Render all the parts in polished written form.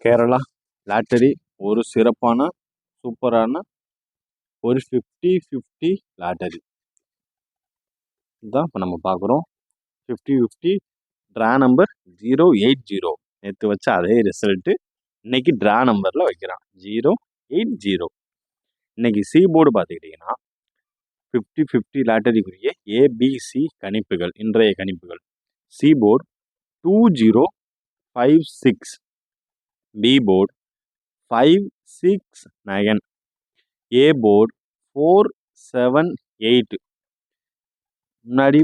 Kerala lottery ஒரு சிறப்பான சூப்பரான ஒரு 50-50 லாட்டரி தான் இப்போ நம்ம பார்க்குறோம். 50-50 ட்ரா நம்பர் 080. நேற்று வச்ச அதே ரிசல்ட்டு இன்னைக்கு ட்ரா நம்பரில் வைக்கிறான் 080. இன்னைக்கு சி போர்டு பார்த்துக்கிட்டிங்கன்னா 50-50 லாட்டரிக்குரிய ஏபிசி கணிப்புகள், இன்றைய கணிப்புகள். C board 2056, B board 569, A board 478. முன்னாடி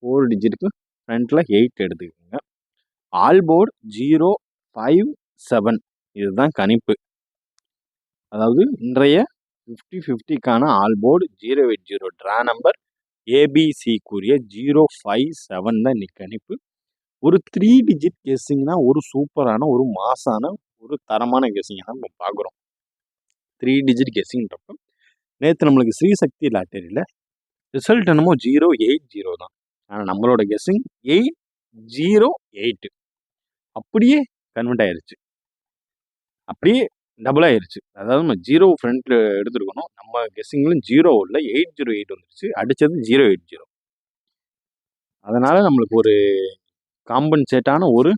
4 டிஜிட்டுக்கு ஃப்ரண்ட்டில் 8 எடுத்துக்கோங்க. All board 057. இதுதான் கணிப்பு. அதாவது இன்றைய 50-50க்கான ஆல் போர்டு 080 ட்ரா நம்பர் ஏபிசிக்குரிய 057 தான் இன்னைக்கு கணிப்பு. ஒரு 3 டிஜிட் கெஸ்ஸிங்னா ஒரு சூப்பரான ஒரு மாசான ஒரு தரமான கெஸ்ஸிங்கை தான் நம்ம பார்க்குறோம். 3 டிஜிட் கெஸ்ஸிங்கிறப்ப நேற்று நம்மளுக்கு ஸ்ரீசக்தி லாட்டரியில் ரிசல்ட் என்னமோ 080 தான். ஆனால் நம்மளோட கெஸ்ஸிங் 808 அப்படியே கன்வெர்ட் ஆயிடுச்சு, அப்படியே டபுள் ஆயிடுச்சு. அதாவது நம்ம 0 ஃப்ரண்ட்ல எடுத்துருக்கணும், நம்ம கெஸ்ஸிங்லும் 0 இல்லை 808 வந்துருச்சு, அடித்தது 080. அதனால நம்மளுக்கு ஒரு காம்பன்சேட்டான ஒரு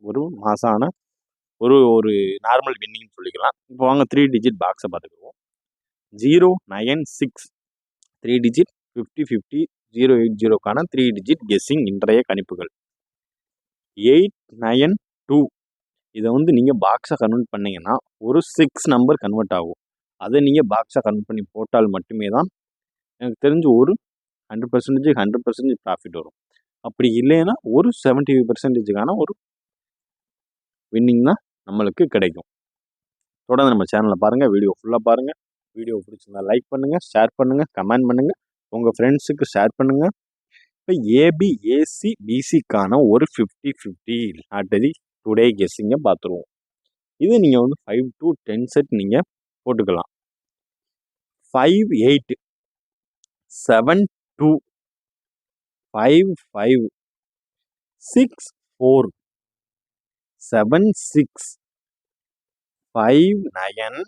ஒரு மாசான ஒரு ஒரு நார்மல் வின்னிங்னு சொல்லிக்கலாம். இப்போ வாங்க 3 டிஜிட் பாக்ஸை பார்த்துக்குவோம். 096 3 டிஜிட் 50-50 080க்கான 3 டிஜிட் கெஸ்ஸிங் இன்றைய கணிப்புகள். 892 இதை நீங்கள் பாக்ஸை கன்வெர்ட் பண்ணிங்கன்னா ஒரு 6 நம்பர் கன்வெர்ட் ஆகும். அதை நீங்கள் பாக்ஸை கன்வெர்ட் பண்ணி போட்டால் மட்டுமே தான் எனக்கு தெரிஞ்சு ஒரு 100% ப்ராஃபிட் வரும். அப்படி இல்லைன்னா ஒரு 75%க்கான ஒரு வின்னிங் தான் நம்மளுக்கு கிடைக்கும். தொடர்ந்து நம்ம சேனலை பாருங்கள், வீடியோ ஃபுல்லாக பாருங்கள். வீடியோ பிடிச்சிருந்தா லைக் பண்ணுங்கள், ஷேர் பண்ணுங்கள், கமெண்ட் பண்ணுங்கள், உங்கள் ஃப்ரெண்ட்ஸுக்கு ஷேர் பண்ணுங்கள். இப்போ ஏபிஏசி பிசிக்கான ஒரு 50-50 லாட்டரி டுடே கெஸ்ஸிங்கை பார்த்துருவோம். இது நீங்கள் 5 to 10 செட் நீங்கள் போட்டுக்கலாம். 58 72 55 64 76 59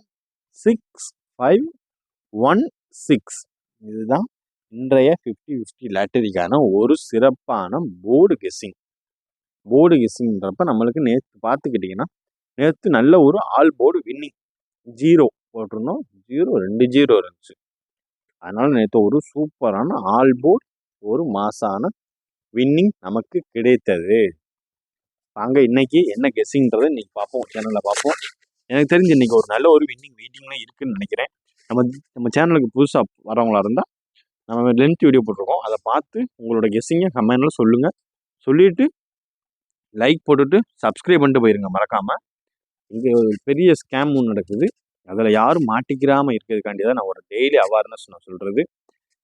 6516. இதுதான் இன்றைய 50-50 லாட்டரிக்கான ஒரு சிறப்பான போர்டு கெஸ்ஸிங். போர்டு கெஸ்ஸிங்கிறப்ப நம்மளுக்கு நேற்று பார்த்துக்கிட்டிங்கன்னா நேற்று நல்ல ஒரு ஆல் போர்டு வின்னிங் 0 போட்டிருந்தோம், 2 இருந்துச்சு. அதனால நேற்று ஒரு சூப்பரான ஆல் போர்டு ஒரு மாசான வின்னிங் நமக்கு கிடைத்தது. வாங்க இன்னைக்கு என்ன கெஸ்ஸிங்கிறத இன்னைக்கு பார்ப்போம், சேனலில் பார்ப்போம். எனக்கு தெரிஞ்சு இன்னைக்கு ஒரு நல்ல ஒரு வின்னிங் வெயிட்டிங்லாம் இருக்குன்னு நினைக்கிறேன். நம்ம சேனலுக்கு புதுசாக வரவங்களா இருந்தால் நம்ம லென்த் வீடியோ போட்டிருக்கோம், அதை பார்த்து உங்களோட கெஸ்ஸிங்கை கமெண்ட்டில் சொல்லுங்கள். சொல்லிவிட்டு லைக் போட்டுட்டு சப்ஸ்கிரைப் பண்ணிட்டு போயிருங்க மறக்காமல். இங்கே ஒரு பெரிய ஸ்கேம் ஒன்று நடக்குது, அதில் யாரும் மாட்டிக்கிறாமல் இருக்கிறதுக்காண்டி தான் நான் ஒரு டெய்லி அவேர்னஸ் நான் சொல்கிறது.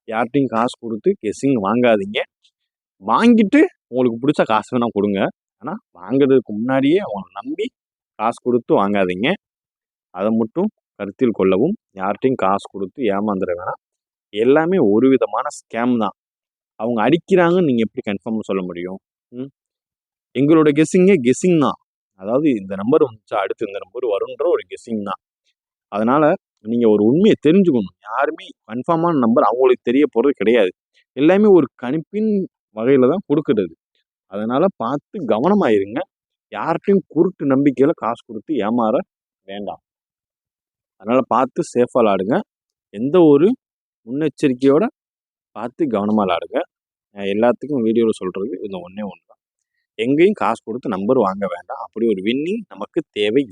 யார்கிட்டையும் காசு கொடுத்து கெஸ்ஸிங் வாங்காதீங்க. வாங்கிட்டு உங்களுக்கு பிடிச்ச காசு வேணால் கொடுங்க, ஆனால் வாங்குறதுக்கு முன்னாடியே அவங்களை நம்பி காசு கொடுத்து வாங்காதீங்க. அதை மட்டும் கருத்தில் கொள்ளவும். யார்கிட்டையும் காசு கொடுத்து ஏமாந்துட வேணாம். எல்லாமே ஒரு விதமான ஸ்கேம் தான். அவங்க அடிக்கிறாங்கன்னு நீங்கள் எப்படி கன்ஃபார்மாக சொல்ல முடியும்? எங்களோட கெஸ்ஸிங் தான். அதாவது இந்த நம்பர் வந்துச்சா அடுத்து இந்த நம்பர் வரும்ன்ற ஒரு கெஸ்ஸிங் தான். அதனால் நீங்கள் ஒரு உண்மையை தெரிஞ்சுக்கணும். யாருமே கன்ஃபார்மான நம்பர் அவங்களுக்கு தெரிய போகிறது கிடையாது. எல்லாமே ஒரு கணிப்பின் வகையில் தான் கொடுக்குறது. அதனால் பார்த்து கவனமாயிருங்க. யார்கிட்டையும் குருட்டு நம்பிக்கையில் காசு கொடுத்து ஏமாற வேண்டாம். அதனால் பார்த்து சேஃபாக விளாடுங்க. எந்த ஒரு முன்னெச்சரிக்கையோடு பார்த்து கவனமாக விளாடுங்க. எல்லாத்துக்கும் வீடியோவில் சொல்கிறது இந்த ஒன்றே ஒன்று தான். எங்கேயும் காசு கொடுத்து நம்பர் வாங்க வேண்டாம். அப்படி ஒரு வின்னிங் நமக்கு தேவை.